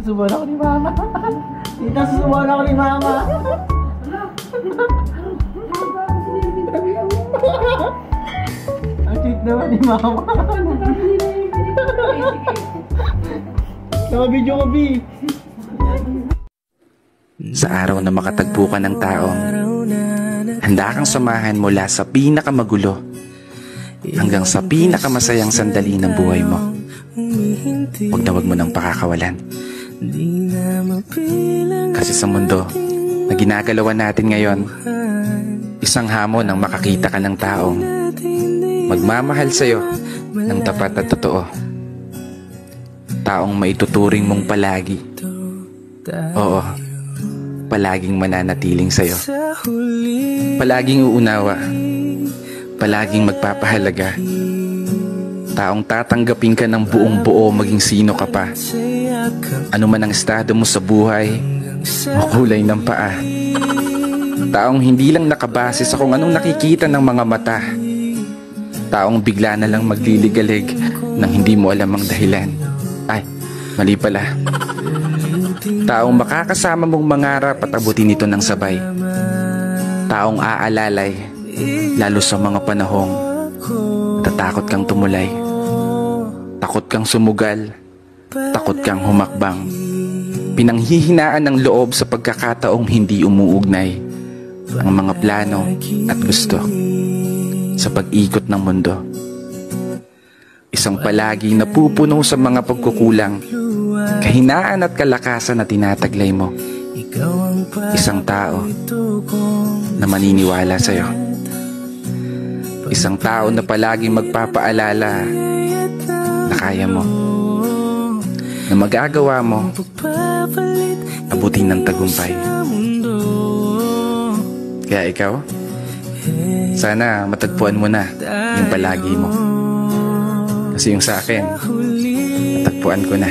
Susubuan ako ni Mama. Tita, susubuan ako ni Mama. Ang cute naman ni Mama. Naka-video ko, B. Sa araw na makatagpo ka ng taong handa kang samahan mula sa pinakamagulo hanggang sa pinakamasayang sandali ng buhay mo, huwag na huwag mo nang pakakawalan. Kasi sa mundo na ginagalawan natin ngayon, isang hamon ang makakita ka ng taong magmamahal sa'yo ng tapat at totoo. Taong maituturing mong palagi. Oo, palaging mananatiling sa'yo. Palaging uunawa. Palaging magpapahalaga. Taong tatanggapin ka ng buong buo maging sino ka pa. Ano man ang estado mo sa buhay o kulay ng paa. Taong hindi lang nakabase sa kung anong nakikita ng mga mata. Taong bigla na lang magliligalig nang hindi mo alam ang dahilan. Ay, mali pala. Taong makakasama mong mangarap at abutin ito ng sabay. Taong aalalay, lalo sa mga panahong tatakot kang tumulay. Takot kang sumugal, takot kang humakbang. Pinanghihinaan ng loob sa pagkakataong hindi umuugnay ang mga plano at gusto sa pag-ikot ng mundo. Isang palagi napupuno sa mga pagkukulang, kahinaan at kalakasan na tinataglay mo. Isang tao na maniniwala sa'yo. Isang tao na palaging magpapaalala na kaya mo, na magagawa mo abutin ng tagumpay. Kaya ikaw, sana matagpuan mo na yung palagi mo. Kasi yung sa akin, natagpuan ko na.